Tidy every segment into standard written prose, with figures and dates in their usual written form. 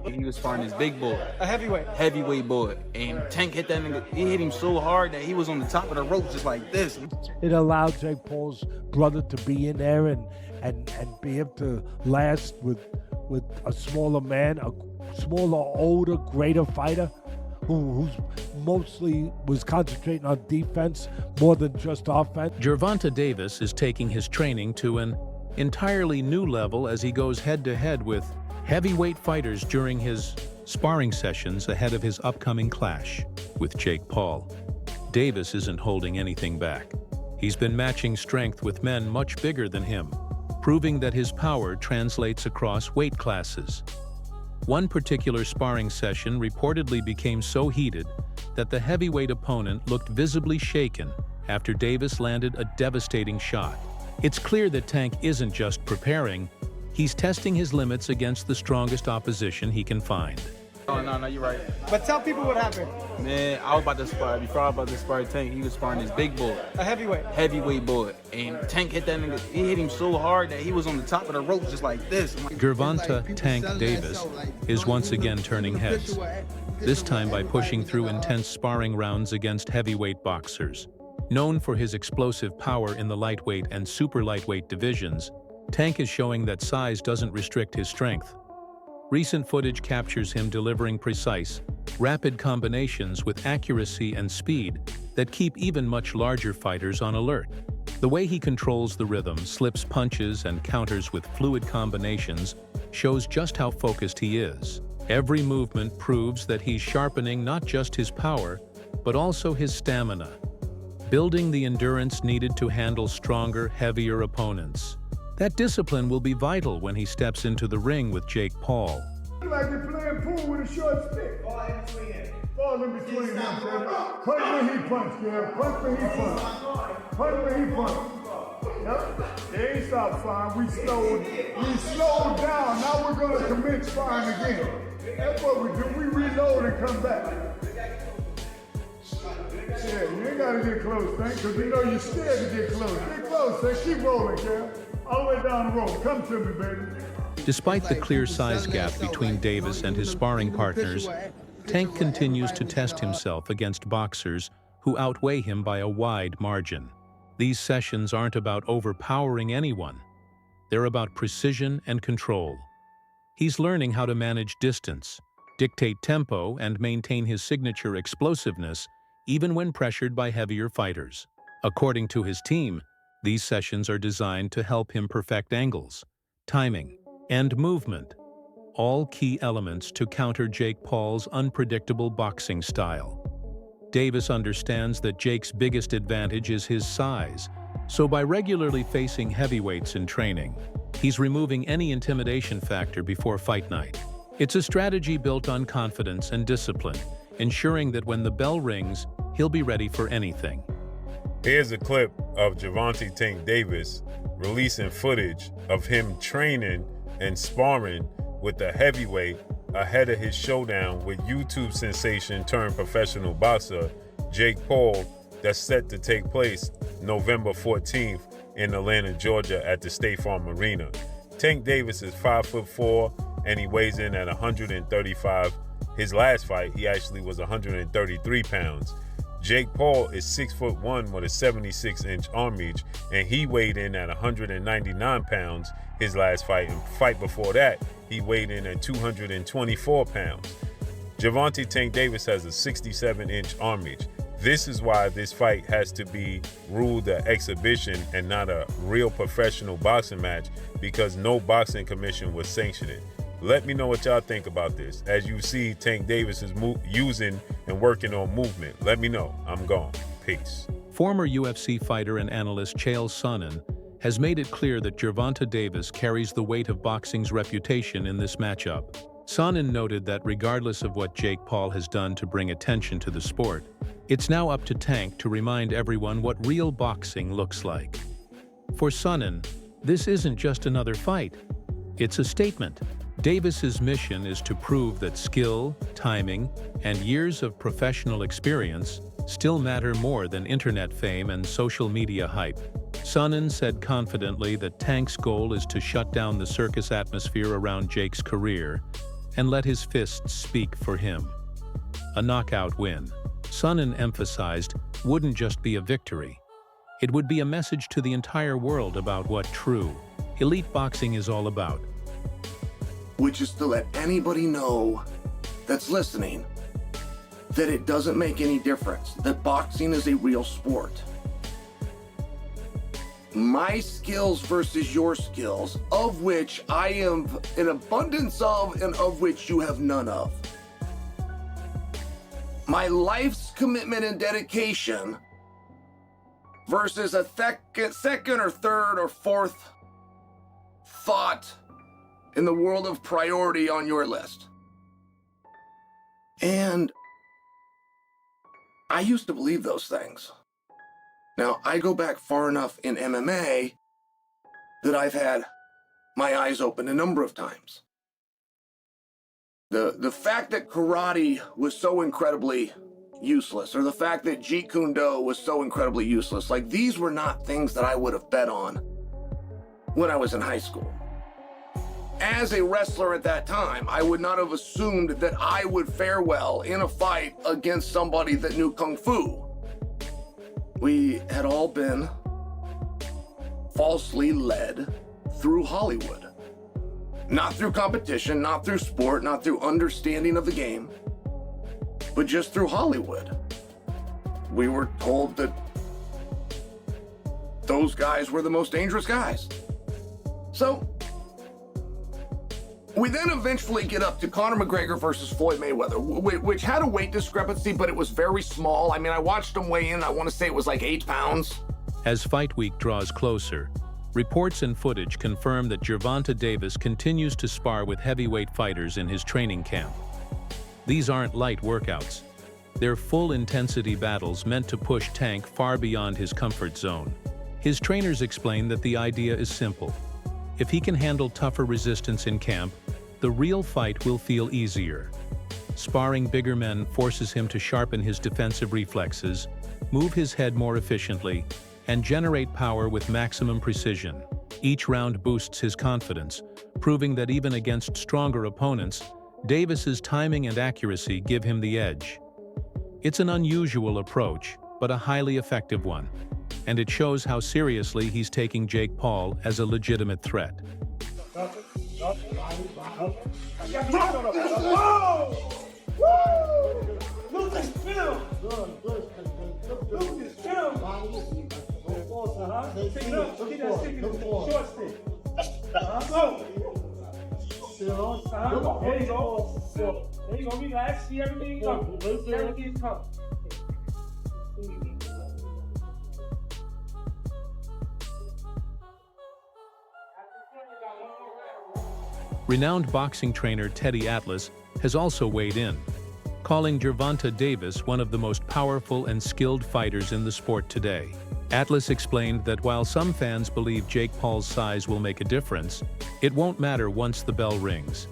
He was sparring this big boy, A heavyweight. heavyweight boy, and Tank hit that nigga. He hit him so hard that he was on the top of the rope just like this. It allowed Jake Paul's brother to be in there and be able to last with a smaller man, a smaller, older, greater fighter who's mostly was concentrating on defense more than just offense. Gervonta Davis is taking his training to an entirely new level as he goes head-to-head with heavyweight fighters during his sparring sessions ahead of his upcoming clash with Jake Paul. Davis isn't holding anything back. He's been matching strength with men much bigger than him, proving that his power translates across weight classes. One particular sparring session reportedly became so heated that the heavyweight opponent looked visibly shaken after Davis landed a devastating shot. It's clear that Tank isn't just preparing, he's testing his limits against the strongest opposition he can find. Oh, no, you're right. But tell people what happened. Man, I was about to spar. Before I was about to spar Tank, he was sparring this big boy, A heavyweight. heavyweight boy, and Tank hit that nigga. He hit him so hard that he was on the top of the rope just like this. Gervonta Tank Davis is once again turning heads, this time by pushing through intense sparring rounds against heavyweight boxers. Known for his explosive power in the lightweight and super lightweight divisions, Tank is showing that size doesn't restrict his strength. Recent footage captures him delivering precise, rapid combinations with accuracy and speed that keep even much larger fighters on alert. The way he controls the rhythm, slips punches, and counters with fluid combinations shows just how focused he is. Every movement proves that he's sharpening not just his power, but also his stamina, building the endurance needed to handle stronger, heavier opponents. That discipline will be vital when he steps into the ring with Jake Paul. Like you're playing pool with a short stick. Ball in between him. Ball in between him, Kev. Punch when he punch, Kev. Punch when he punch. Punch when he punch. Yep. They ain't stopped firing. We slowed down. Now we're going to commence firing again. That's what we do. We reload and come back. Yeah, you ain't got to get close, Tank, because you know you're scared to get close. Get close, Tank. Keep rolling, Kev. All the way down the road. Come to me, baby. Despite the clear size gap between Davis and his sparring partners, Tank continues to test himself against boxers who outweigh him by a wide margin. These sessions aren't about overpowering anyone. They're about precision and control. He's learning how to manage distance, dictate tempo, and maintain his signature explosiveness even when pressured by heavier fighters. According to his team, these sessions are designed to help him perfect angles, timing, and movement, all key elements to counter Jake Paul's unpredictable boxing style. Davis understands that Jake's biggest advantage is his size, so by regularly facing heavyweights in training, he's removing any intimidation factor before fight night. It's a strategy built on confidence and discipline, ensuring that when the bell rings, he'll be ready for anything. Here's a clip of Gervonta Tank Davis releasing footage of him training and sparring with the heavyweight ahead of his showdown with YouTube sensation turned professional boxer Jake Paul that's set to take place November 14th in Atlanta, Georgia at the State Farm Arena. Tank Davis is 5'4" and he weighs in at 135. His last fight, he actually was 133 pounds. Jake Paul is 6'1" with a 76-inch arm reach, and he weighed in at 199 pounds his last fight. And fight before that, he weighed in at 224 pounds. Gervonta Tank Davis has a 67-inch arm reach. This is why this fight has to be ruled an exhibition and not a real professional boxing match, because no boxing commission will sanction it. Let me know what y'all think about this. As you see, Tank Davis is using and working on movement. Let me know. I'm gone. Peace. Former UFC fighter and analyst Chael Sonnen has made it clear that Gervonta Davis carries the weight of boxing's reputation in this matchup. Sonnen noted that regardless of what Jake Paul has done to bring attention to the sport, it's now up to Tank to remind everyone what real boxing looks like. For Sonnen, this isn't just another fight. It's a statement. Davis's mission is to prove that skill, timing, and years of professional experience still matter more than internet fame and social media hype. Sonnen said confidently that Tank's goal is to shut down the circus atmosphere around Jake's career and let his fists speak for him. A knockout win, Sonnen emphasized, wouldn't just be a victory. It would be a message to the entire world about what true, elite boxing is all about. Which is to let anybody know that's listening that it doesn't make any difference, that boxing is a real sport. My skills versus your skills, of which I am an abundance of and of which you have none of. My life's commitment and dedication versus a second or third or fourth thought in the world of priority on your list. And I used to believe those things. Now, I go back far enough in MMA that I've had my eyes open a number of times. The fact that karate was so incredibly useless, or the fact that Jeet Kune Do was so incredibly useless, like these were not things that I would have bet on when I was in high school. As a wrestler at that time, I would not have assumed that I would fare well in a fight against somebody that knew Kung Fu. We had all been falsely led through Hollywood. Not through competition, not through sport, not through understanding of the game, but just through Hollywood. We were told that those guys were the most dangerous guys. So, we then eventually get up to Conor McGregor versus Floyd Mayweather, which had a weight discrepancy, but it was very small. I mean, I watched him weigh in, I want to say it was like 8 pounds. As fight week draws closer, reports and footage confirm that Gervonta Davis continues to spar with heavyweight fighters in his training camp. These aren't light workouts. They're full-intensity battles meant to push Tank far beyond his comfort zone. His trainers explain that the idea is simple. If he can handle tougher resistance in camp, the real fight will feel easier. Sparring bigger men forces him to sharpen his defensive reflexes, move his head more efficiently, and generate power with maximum precision. Each round boosts his confidence, proving that even against stronger opponents, Davis's timing and accuracy give him the edge. It's an unusual approach, but a highly effective one, and it shows how seriously he's taking Jake Paul as a legitimate threat. There you go. There you go. Relax. See everything coming. Everything's coming. Renowned boxing trainer Teddy Atlas has also weighed in, calling Gervonta Davis one of the most powerful and skilled fighters in the sport today. Atlas explained that while some fans believe Jake Paul's size will make a difference, it won't matter once the bell rings.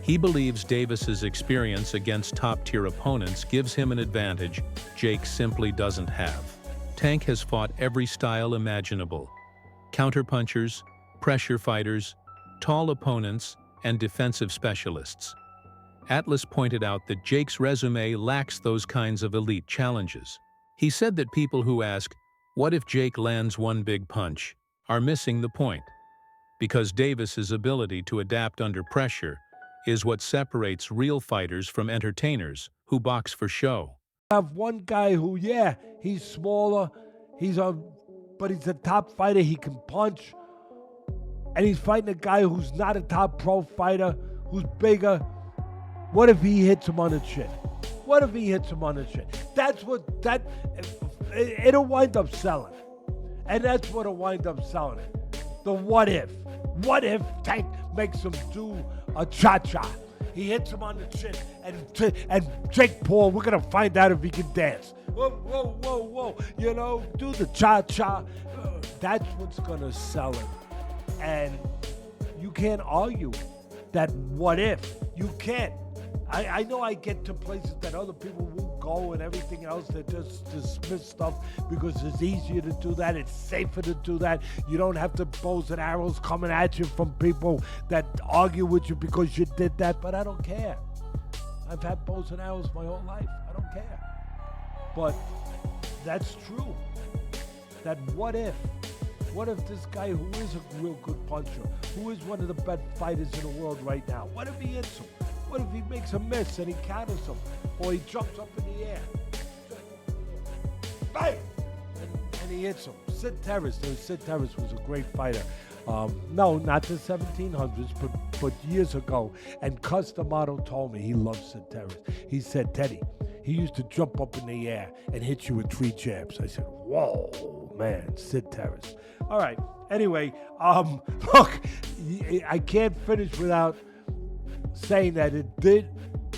He believes Davis's experience against top-tier opponents gives him an advantage Jake simply doesn't have. Tank has fought every style imaginable: counterpunchers, pressure fighters, tall opponents, and defensive specialists. Atlas pointed out that Jake's resume lacks those kinds of elite challenges. He said that people who ask, "What if Jake lands one big punch?" are missing the point, because Davis's ability to adapt under pressure is what separates real fighters from entertainers who box for show. I have one guy who, yeah, he's smaller, but he's a top fighter, he can punch, and he's fighting a guy who's not a top pro fighter, who's bigger. What if he hits him on the chin? What if he hits him on the chin? It'll wind up selling. And that's what'll wind up selling it. The what if. What if Tank makes him do a cha-cha? He hits him on the chin, and Jake Paul, we're gonna find out if he can dance. Whoa, whoa, whoa, whoa. You know, do the cha-cha. That's what's gonna sell it. And you can't argue that what if. You can't. I know I get to places that other people won't go and everything else. They just dismiss stuff because it's easier to do that. It's safer to do that. You don't have to bows and arrows coming at you from people that argue with you because you did that. But I don't care. I've had bows and arrows my whole life. I don't care. But that's true. That what if this guy who is a real good puncher, who is one of the best fighters in the world right now, what if he hits him? What if he makes a miss and he counters him? Or he jumps up in the air? Bang! And he hits him. Sid Terrace was a great fighter. No, not the 1700s, but years ago. And Cus D'Amato told me he loved Sid Terrace. He said, Teddy, he used to jump up in the air and hit you with 3 jabs. I said, whoa, man, Sid Terrace. All right, anyway, look, I can't finish without saying that it did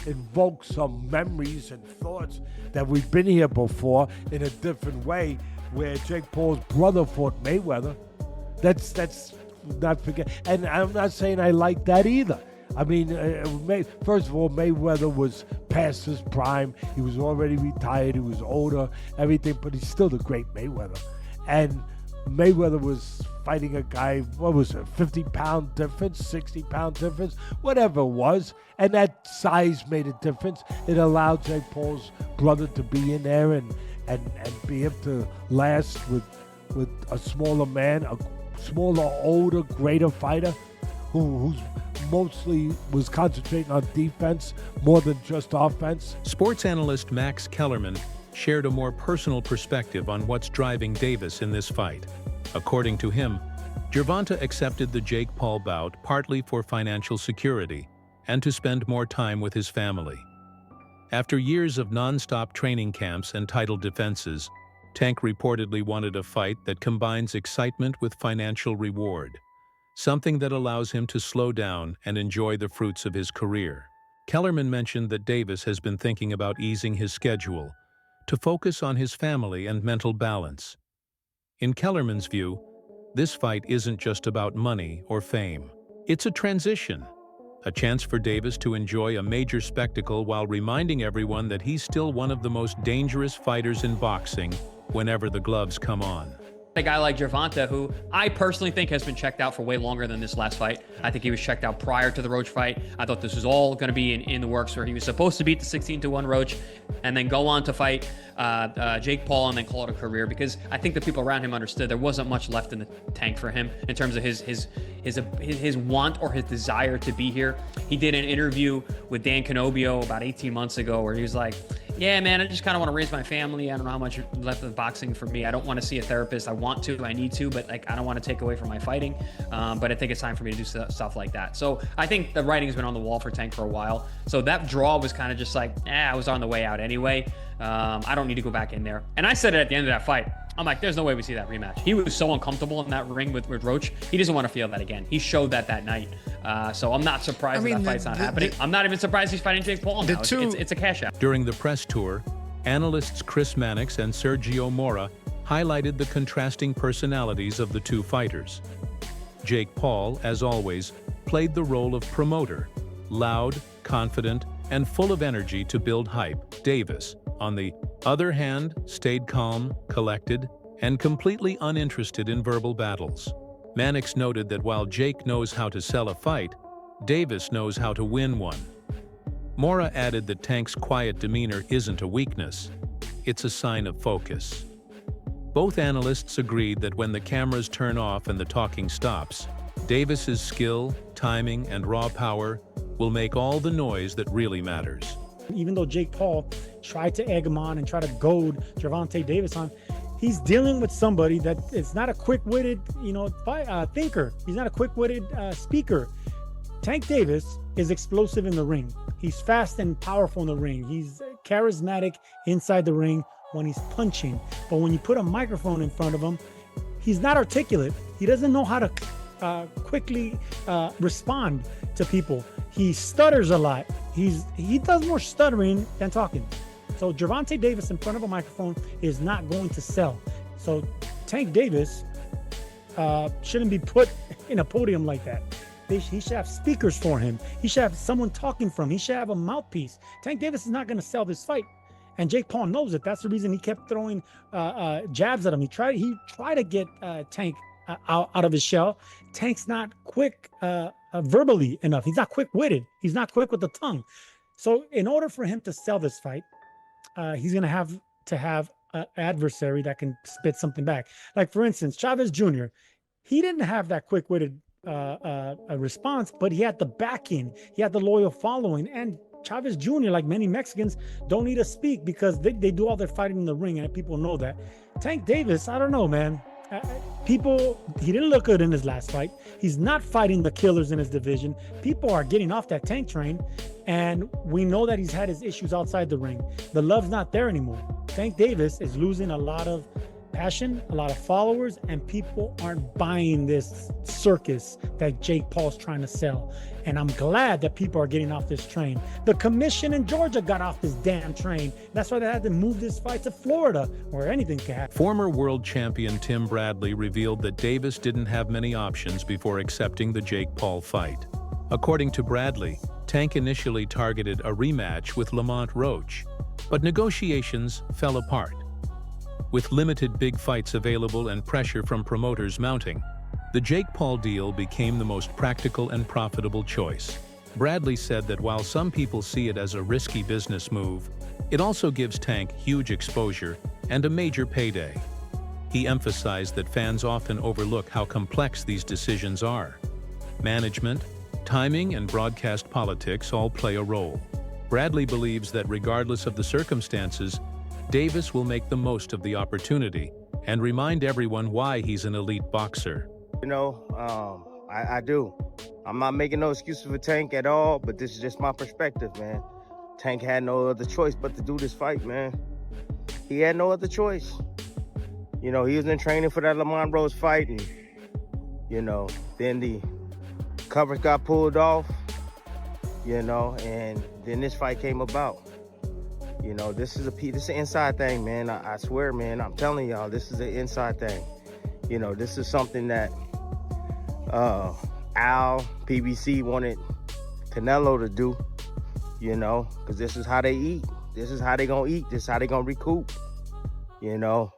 invoke some memories and thoughts that we've been here before in a different way, where Jake Paul's brother fought Mayweather. That's not forget. And I'm not saying I like that either. I mean, first of all, Mayweather was past his prime. He was already retired. He was older, everything, but he's still the great Mayweather. And Mayweather was fighting a guy, what was it, 50-pound difference, 60-pound difference, whatever it was. And that size made a difference. It allowed Jake Paul's brother to be in there and be able to last with a smaller man, a smaller, older, greater fighter who's mostly was concentrating on defense more than just offense. Sports analyst Max Kellerman shared a more personal perspective on what's driving Davis in this fight. According to him, Gervonta accepted the Jake Paul bout partly for financial security and to spend more time with his family. After years of non-stop training camps and title defenses, Tank reportedly wanted a fight that combines excitement with financial reward, something that allows him to slow down and enjoy the fruits of his career. Kellerman mentioned that Davis has been thinking about easing his schedule to focus on his family and mental balance. In Kellerman's view, this fight isn't just about money or fame. It's a transition, a chance for Davis to enjoy a major spectacle while reminding everyone that he's still one of the most dangerous fighters in boxing whenever the gloves come on. A guy like Gervonta, who I personally think has been checked out for way longer than this last fight. I think he was checked out prior to the Roach fight. I thought this was all going to be in the works, where he was supposed to beat the 16-1 Roach and then go on to fight Jake Paul and then call it a career, because I think the people around him understood there wasn't much left in the tank for him in terms of his want or his desire to be here. He did an interview with Dan Canobio about 18 months ago where he was like, yeah, man, I just kind of want to raise my family. I don't know how much left of boxing for me. I don't want to see a therapist. I want to, I need to, but like, I don't want to take away from my fighting. But I think it's time for me to do stuff like that. So I think the writing's been on the wall for Tank for a while. So that draw was kind of just like, I was on the way out anyway. I don't need to go back in there. And I said it at the end of that fight. I'm like, there's no way we see that rematch. He was so uncomfortable in that ring with Roach. He doesn't want to feel that again. He showed that night. So I'm not surprised that fight's not happening. I'm not even surprised he's fighting Jake Paul now. It's a cash out. During the press tour, analysts Chris Mannix and Sergio Mora highlighted the contrasting personalities of the two fighters. Jake Paul, as always, played the role of promoter, loud, confident, and full of energy to build hype. Davis, on the other hand, stayed calm, collected, and completely uninterested in verbal battles. Mannix noted that while Jake knows how to sell a fight, Davis knows how to win one. Mora added that Tank's quiet demeanor isn't a weakness, it's a sign of focus. Both analysts agreed that when the cameras turn off and the talking stops, Davis's skill, timing, and raw power will make all the noise that really matters. Even though Jake Paul tried to egg him on and try to goad Gervonta Davis on, he's dealing with somebody that is not a quick-witted, thinker. He's not a quick-witted speaker. Tank Davis is explosive in the ring. He's fast and powerful in the ring. He's charismatic inside the ring when he's punching. But when you put a microphone in front of him, he's not articulate. He doesn't know how to quickly respond to people. He stutters a lot. He does more stuttering than talking. So Gervonta Davis in front of a microphone is not going to sell. So Tank Davis shouldn't be put in a podium like that. He should have speakers for him. He should have someone talking for him. He should have a mouthpiece. Tank Davis is not going to sell this fight. And Jake Paul knows it. That's the reason he kept throwing jabs at him. He tried to get Tank out of his shell. Tank's not quick verbally enough. He's not quick-witted. He's not quick with the tongue. So in order for him to sell this fight, he's going to have an adversary that can spit something back. Like, for instance, Chavez Jr., he didn't have that quick-witted response, but he had the backing. He had the loyal following. And Chavez Jr., like many Mexicans, don't need to speak because they do all their fighting in the ring, and people know that. Tank Davis, I don't know, man. He didn't look good in his last fight. He's not fighting the killers in his division. People are getting off that Tank train, and we know that he's had his issues outside the ring. The love's not there anymore. Tank Davis is losing a lot of passion, a lot of followers, and people aren't buying this circus that Jake Paul's trying to sell. And I'm glad that people are getting off this train. The commission in Georgia got off this damn train. That's why they had to move this fight to Florida, where anything can happen. Former world champion Tim Bradley revealed that Davis didn't have many options before accepting the Jake Paul fight. According to Bradley, Tank initially targeted a rematch with Lamont Roach, but negotiations fell apart. With limited big fights available and pressure from promoters mounting, the Jake Paul deal became the most practical and profitable choice. Bradley said that while some people see it as a risky business move, it also gives Tank huge exposure and a major payday. He emphasized that fans often overlook how complex these decisions are. Management, timing, and broadcast politics all play a role. Bradley believes that regardless of the circumstances, Davis will make the most of the opportunity and remind everyone why he's an elite boxer. You know, I do. I'm not making no excuses for Tank at all, but this is just my perspective, man. Tank had no other choice but to do this fight, man. He had no other choice. You know, he was in training for that Lamont Rose fight, and, you know, then the covers got pulled off, you know, and then this fight came about. You know, this is an inside thing, man. I swear, man, I'm telling y'all, this is an inside thing. You know, this is something that Al, PBC wanted Canelo to do, you know, because this is how they eat. This is how they gonna eat. This is how they gonna recoup, you know.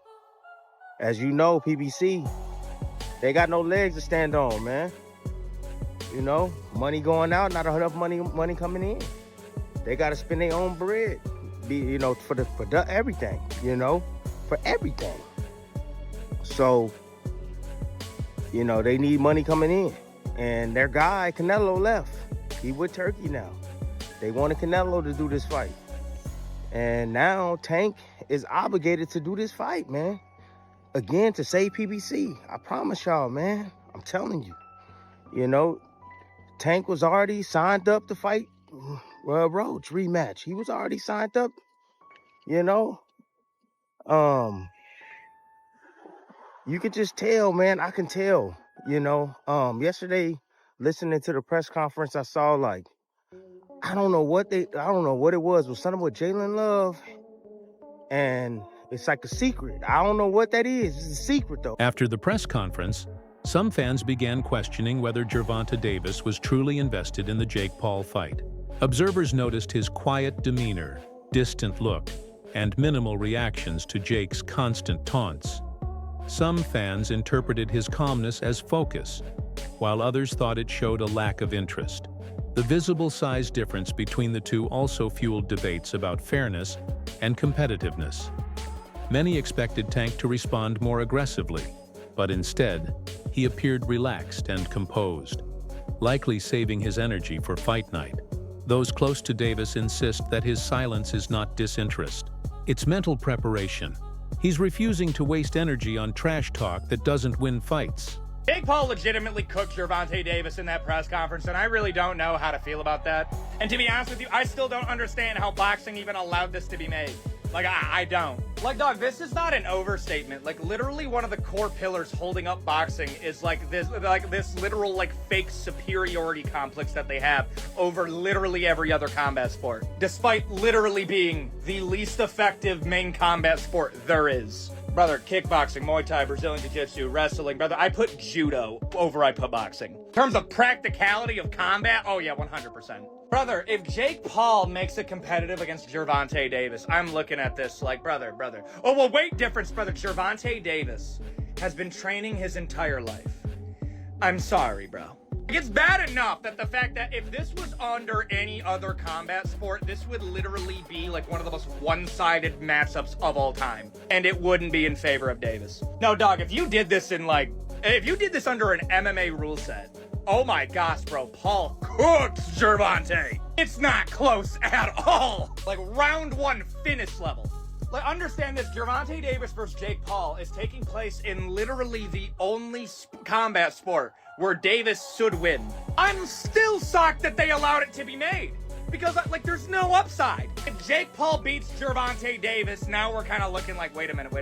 As you know, PBC, they got no legs to stand on, man. You know, money going out, not enough money coming in. They got to spend their own bread. You know, for everything, you know, for everything. So, you know, they need money coming in. And their guy, Canelo, left. He with Turkey now. They wanted Canelo to do this fight. And now Tank is obligated to do this fight, man. Again, to save PBC. I promise y'all, man. I'm telling you. You know, Tank was already signed up to fight Roach rematch. He was already signed up, you know. You could just tell, man. I can tell, you know. Yesterday, listening to the press conference, I saw, like, I don't know what it was. It was something with Jalen Love, and it's like a secret. I don't know what that is. It's a secret, though. After the press conference, some fans began questioning whether Gervonta Davis was truly invested in the Jake Paul fight. Observers noticed his quiet demeanor, distant look, and minimal reactions to Jake's constant taunts. Some fans interpreted his calmness as focus, while others thought it showed a lack of interest. The visible size difference between the two also fueled debates about fairness and competitiveness. Many expected Tank to respond more aggressively, but instead, he appeared relaxed and composed, likely saving his energy for fight night. Those close to Davis insist that his silence is not disinterest. It's mental preparation. He's refusing to waste energy on trash talk that doesn't win fights. Jake Paul legitimately cooked Gervonta Davis in that press conference, and I really don't know how to feel about that. And to be honest with you, I still don't understand how boxing even allowed this to be made. Like, I don't. Like, dog, this is not an overstatement. Like, literally one of the core pillars holding up boxing is like this literal, like, fake superiority complex that they have over literally every other combat sport, despite literally being the least effective main combat sport there is. Brother, kickboxing, Muay Thai, Brazilian Jiu-Jitsu, wrestling, brother, I put judo over I put boxing. In terms of practicality of combat, oh yeah, 100%. Brother, if Jake Paul makes it competitive against Gervonta Davis, I'm looking at this like, brother. Oh, well, weight difference, brother. Gervonta Davis has been training his entire life. I'm sorry, bro. It's bad enough that the fact that if this was under any other combat sport, this would literally be like one of the most one-sided matchups of all time. And it wouldn't be in favor of Davis. No, dog, if you did this under an MMA rule set, oh my gosh, bro, Paul cooks Gervonta. It's not close at all. Like round one finish level. Like, understand this, Gervonta Davis versus Jake Paul is taking place in literally the only combat sport where Davis should win. I'm still shocked that they allowed it to be made. Because, like, there's no upside. If Jake Paul beats Gervonta Davis, now we're kind of looking like, wait a minute.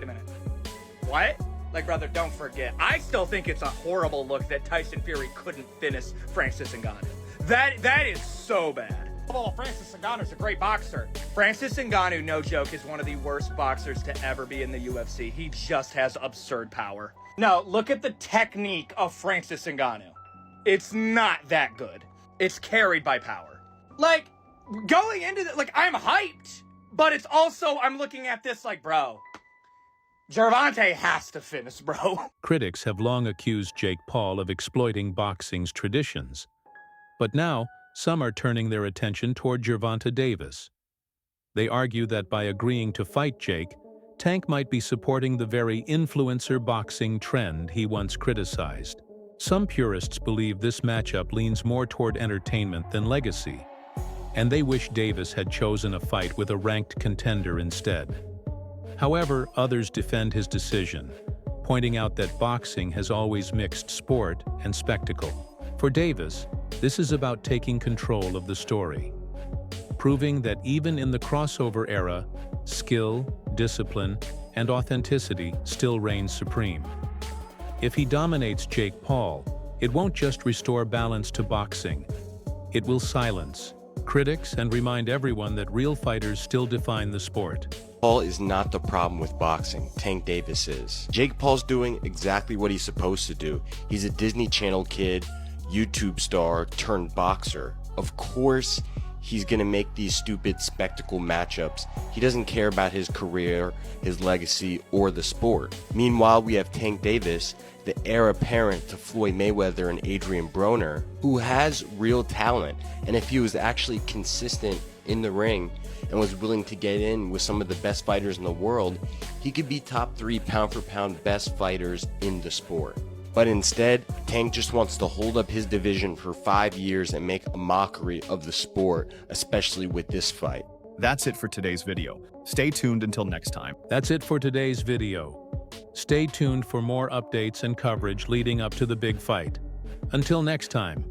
What? Like, brother, don't forget. I still think it's a horrible look that Tyson Fury couldn't finish Francis Ngannou. That is so bad. Oh, Francis Ngannou's a great boxer. Francis Ngannou, no joke, is one of the worst boxers to ever be in the UFC. He just has absurd power. No, look at the technique of Francis Ngannou. It's not that good. It's carried by power. Like, going into it, like, I'm hyped, but it's also, I'm looking at this like, bro, Gervonta has to finish, bro. Critics have long accused Jake Paul of exploiting boxing's traditions. But now, some are turning their attention toward Gervonta Davis. They argue that by agreeing to fight Jake, Tank might be supporting the very influencer boxing trend he once criticized. Some purists believe this matchup leans more toward entertainment than legacy, and they wish Davis had chosen a fight with a ranked contender instead. However, others defend his decision, pointing out that boxing has always mixed sport and spectacle. For Davis, this is about taking control of the story, proving that even in the crossover era, skill, discipline, and authenticity still reign supreme. If he dominates Jake Paul, it won't just restore balance to boxing. It will silence critics and remind everyone that real fighters still define the sport. Paul is not the problem with boxing. Tank Davis is. Jake Paul's doing exactly what he's supposed to do. He's a Disney Channel kid, YouTube star turned boxer. Of course, he's gonna make these stupid spectacle matchups. He doesn't care about his career, his legacy, or the sport. Meanwhile, we have Tank Davis, the heir apparent to Floyd Mayweather and Adrian Broner, who has real talent. And if he was actually consistent in the ring and was willing to get in with some of the best fighters in the world, he could be top 3 pound for pound best fighters in the sport. But instead, Tank just wants to hold up his division for 5 years and make a mockery of the sport, especially with this fight. That's it for today's video. Stay tuned until next time. That's it for today's video. Stay tuned for more updates and coverage leading up to the big fight. Until next time.